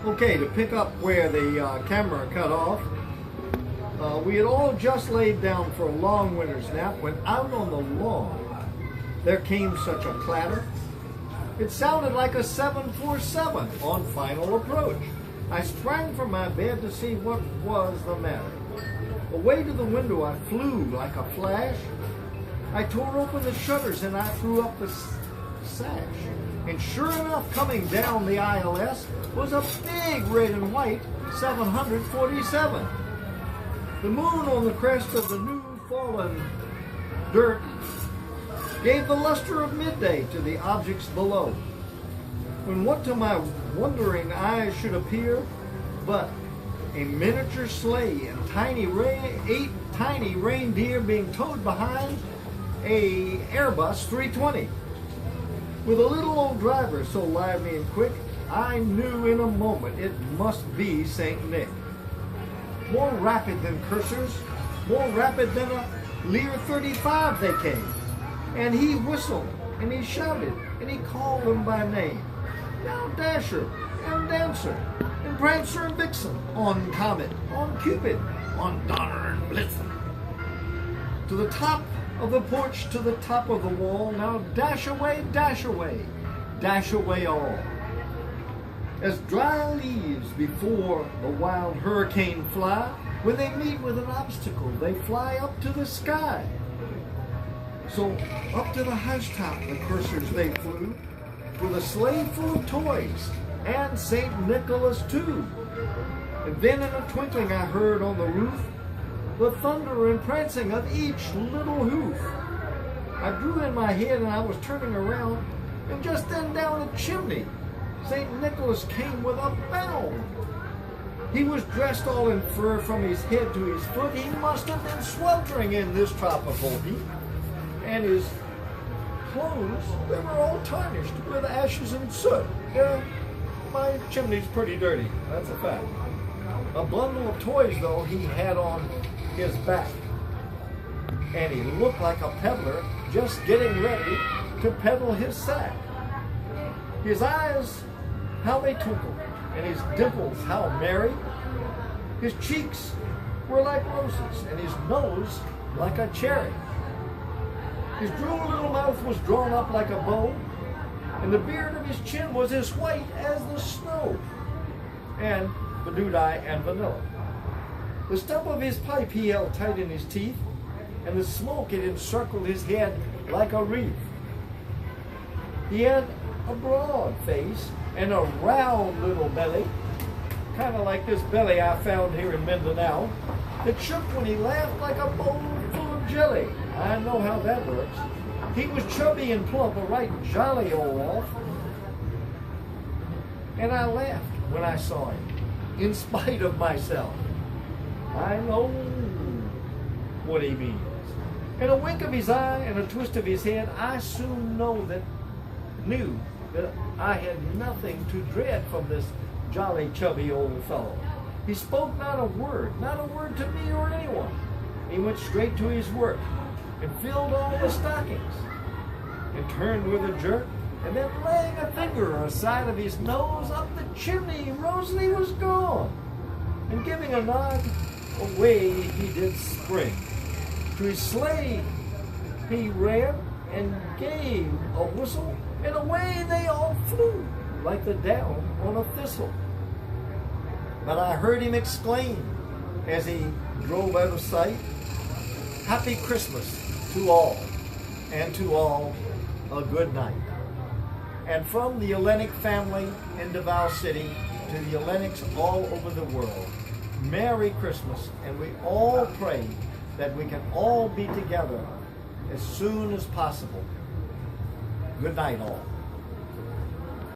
Okay, to pick up where the camera cut off, we had all just laid down for a long winter's nap when out on the lawn there came such a clatter. It sounded like a 747 on final approach. I sprang from my bed to see what was the matter. Away to the window I flew like a flash. I tore open the shutters and I threw up the sash. And sure enough, coming down the ILS was a big red and white 747. The moon on the crest of the new fallen dirt gave the luster of midday to the objects below. When what to my wondering eyes should appear but a miniature sleigh and 8 tiny reindeer being towed behind a Airbus 320. With a little old driver so lively and quick, I knew in a moment it must be St. Nick. More rapid than cursors, more rapid than a Lear 35 they came. And he whistled, and he shouted, and he called them by name. Now Dasher, and Dancer, and Prancer and Vixen, on Comet, on Cupid, on Donner and Blitzen. To the top of the porch, to the top of the wall, now dash away, dash away, dash away all. As dry leaves before the wild hurricane fly, when they meet with an obstacle, they fly up to the sky. So up to the housetop the cursors they flew, with a sleigh full of toys, and St. Nicholas too. And then in a twinkling I heard on the roof the thunder and prancing of each little hoof. I drew in my head and I was turning around, and just then down the chimney St. Nicholas came with a bound. He was dressed all in fur from his head to his foot. He must have been sweltering in this tropical heat. And his clothes, they were all tarnished with ashes and soot. Yeah, my chimney's pretty dirty, that's a fact. A bundle of toys, though, he had on his back. And he looked like a peddler just getting ready to peddle his sack. His eyes, how they twinkled, and his dimples, how merry. His cheeks were like roses, and his nose like a cherry. His droll little mouth was drawn up like a bow, and the beard of his chin was as white as the snow, and badudai and vanilla. The stump of his pipe he held tight in his teeth, and the smoke it encircled his head like a wreath. He had a broad face and a round little belly, kind of like this belly I found here in Mindanao, that shook when he laughed like a bowl full of jelly. I know how that works. He was chubby and plump, a right jolly old elf. And I laughed when I saw him, in spite of myself. I know what he means. In a wink of his eye and a twist of his head, I soon knew that I had nothing to dread from this jolly, chubby old fellow. He spoke not a word to me or anyone. He went straight to his work and filled all the stockings, and turned with a jerk, and then laying a finger aside of his nose up the chimney he rose, and he was gone. And giving a nod, away he did spring. To his sleigh he ran and gave a whistle, and away they all flew like the down on a thistle. But I heard him exclaim as he drove out of sight, "Happy Christmas to all, and to all a good night." And from the Yelinek family in Davao City to the Yeleniks all over the world, Merry Christmas, and we all pray that we can all be together as soon as possible. Good night, all.